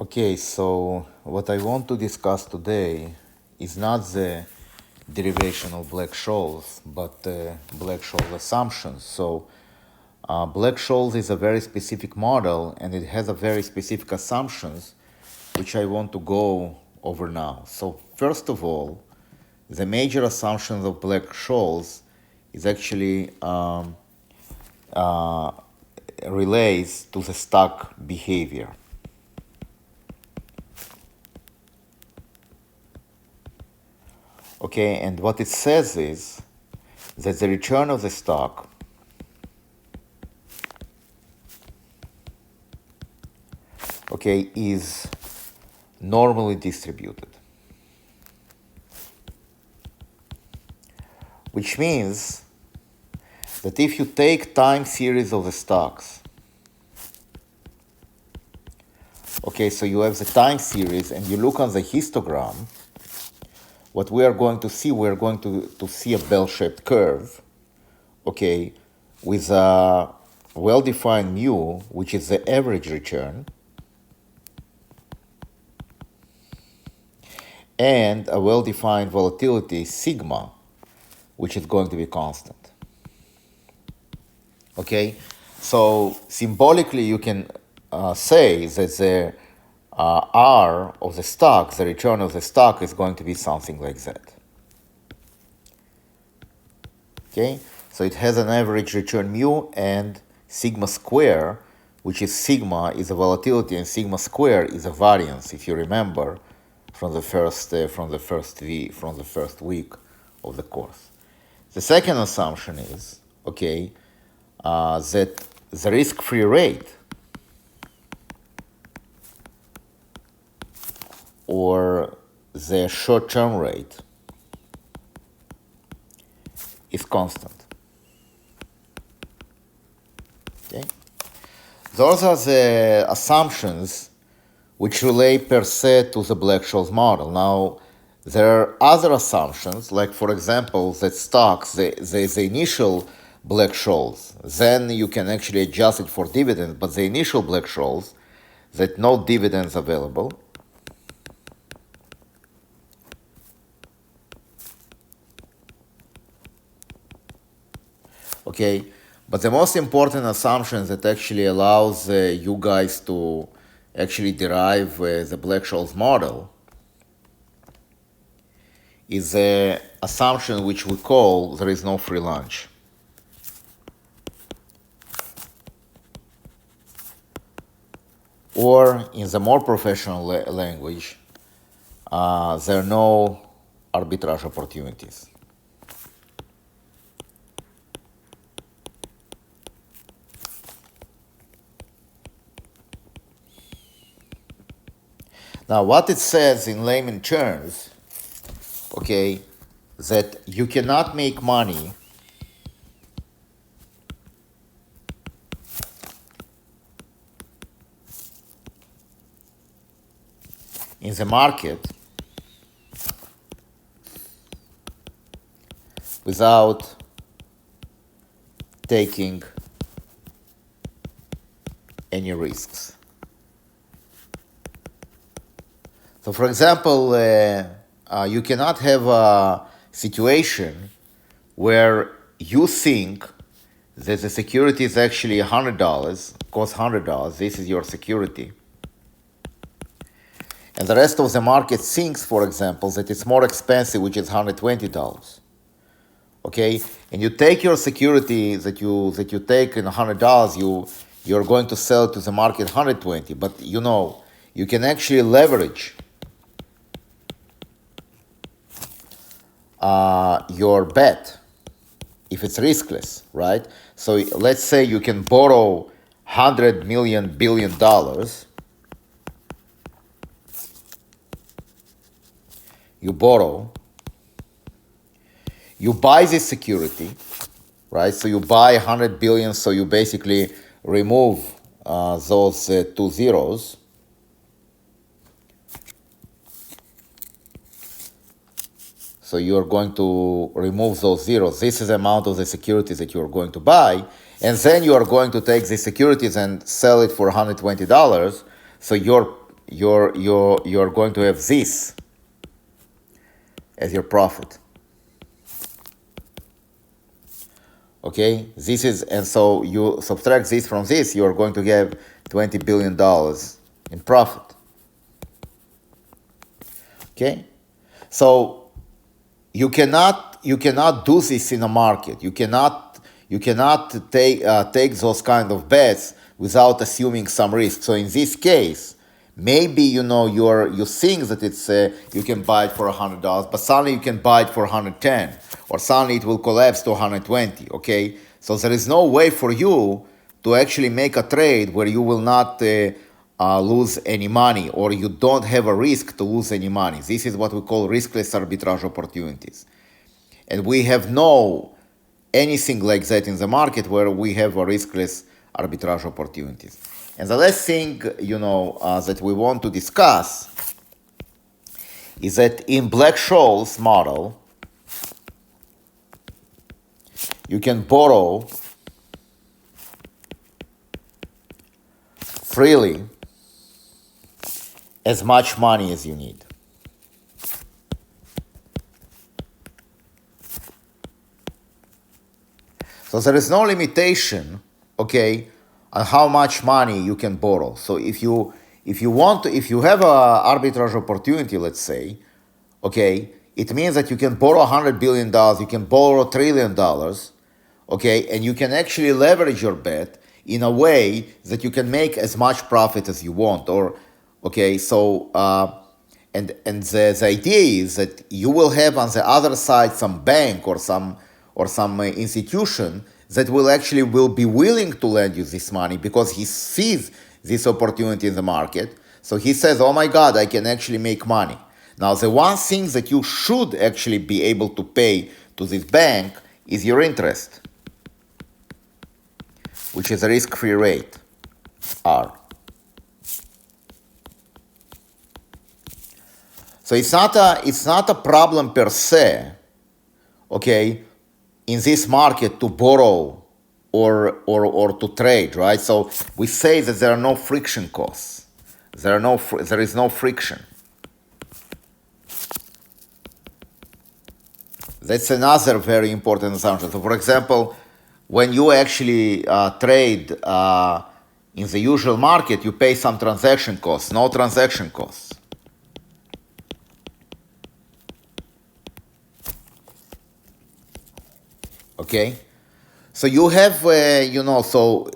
Okay, so what I want to discuss today is not the derivation of Black-Scholes, but Black-Scholes assumptions. So Black-Scholes is a very specific model and it has a very specific assumptions which I want to go over now. So first of all, the major assumptions of Black-Scholes is actually relates to the stock behavior. Okay, and what it says is that the return of the stock is normally distributed. Which means that if you take time series of the stocks, so you have the time series and you look on the histogram, what we are going to see, we're going to see a bell-shaped curve, with a well-defined mu, which is the average return, and a well-defined volatility, sigma, which is going to be constant. So symbolically you can say that the R of the stock, the return of the stock, is going to be something like that. So it has an average return mu and sigma square, which is sigma is a volatility and sigma square is a variance, if you remember from the first week of the course. The second assumption is that the risk-free rate or the short-term rate is constant. Those are the assumptions which relate per se to the Black-Scholes model. Now, there are other assumptions, like for example, that stocks, the initial Black-Scholes, then you can actually adjust it for dividends, but the initial Black-Scholes, that no dividends available. But the most important assumption that actually allows you guys to actually derive the Black-Scholes model is the assumption which we call there is no free lunch. Or in the more professional language, there are no arbitrage opportunities. Now, what it says in layman terms, that you cannot make money in the market without taking any risks. So, for example, you cannot have a situation where you think that the security is actually $100, costs $100, this is your security. And the rest of the market thinks, for example, that it's more expensive, which is $120. And you take your security that you take in $100, you're going to sell to the market $120, but you can actually leverage your bet if it's riskless, right? So let's say you can borrow $100 billion. You borrow, you buy this security, right? So you buy 100 billion, so you basically remove those two zeros. So you are going to remove those zeros. This is the amount of the securities that you are going to buy. And then you are going to take the securities and sell it for $120. So your you're going to have this as your profit. Okay, this is, and so you subtract this from this, you're going to have $20 billion in profit. Okay, so you cannot do this in a market. You cannot take those kind of bets without assuming some risk. So in this case, maybe you think that it's you can buy it for $100, but suddenly you can buy it for 110, or suddenly it will collapse to 120. Okay, so there is no way for you to actually make a trade where you will not lose any money, or you don't have a risk to lose any money. This is what we call riskless arbitrage opportunities, and we have no anything like that in the market where we have a riskless arbitrage opportunities. And the last thing, that we want to discuss is that in Black-Scholes model, you can borrow freely as much money as you need. So there is no limitation, okay, on how much money you can borrow. So if you have a arbitrage opportunity, let's say, okay, it means that you can borrow $100 billion, you can borrow $1 trillion, okay, and you can actually leverage your bet in a way that you can make as much profit as you want. Or, okay, so and the idea is that you will have on the other side some bank or some institution that will be willing to lend you this money because he sees this opportunity in the market. So he says, oh my God, I can actually make money. Now, the one thing that you should actually be able to pay to this bank is your interest, which is a risk-free rate, R. So it's not a problem per se, okay, in this market to borrow or to trade, right? So we say that there are no friction costs. There is no friction. That's another very important assumption. So, for example, when you actually trade in the usual market, you pay some transaction costs, no transaction costs. Okay, so you have, so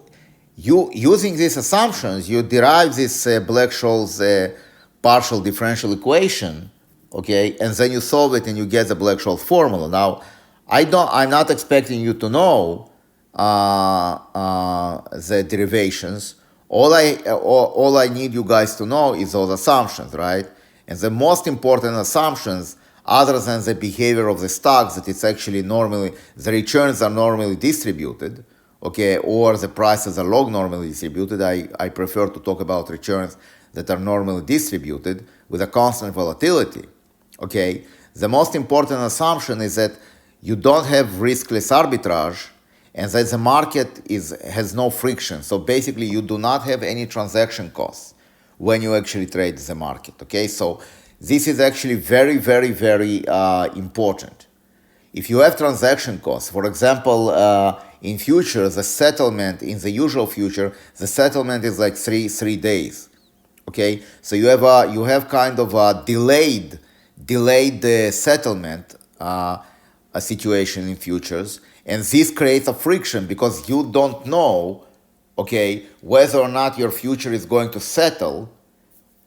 you using these assumptions, you derive this Black-Scholes partial differential equation, okay, and then you solve it and you get the Black-Scholes formula. Now, I'm not expecting you to know the derivations. All I need you guys to know is those assumptions, right? And the most important assumptions, other than the behavior of the stocks, that it's actually normally, the returns are normally distributed, okay, or the prices are log normally distributed. I prefer to talk about returns that are normally distributed with a constant volatility, okay. The most important assumption is that you don't have riskless arbitrage and that the market has no friction. So basically, you do not have any transaction costs when you actually trade the market, okay. So this is actually very, very, very important. If you have transaction costs, for example, in futures, the settlement, in the usual future, the settlement is like three days, okay? So you have kind of a delayed settlement a situation in futures, and this creates a friction because you don't know, okay, whether or not your future is going to settle.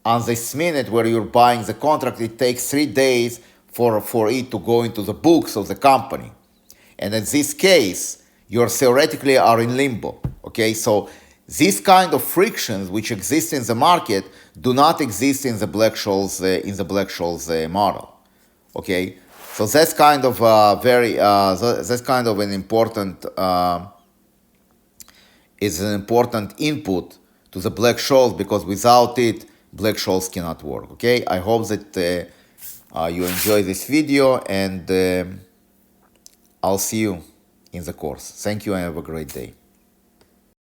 On this minute where you're buying the contract, it takes 3 days for it to go into the books of the company. And in this case, you theoretically are in limbo, okay? So these kind of frictions which exist in the market do not exist in the Black-Scholes model, okay? So that's kind of that's kind of an important is an important input to the Black-Scholes, because without it, Black-Scholes cannot work, okay? I hope that you enjoy this video, and I'll see you in the course. Thank you and have a great day.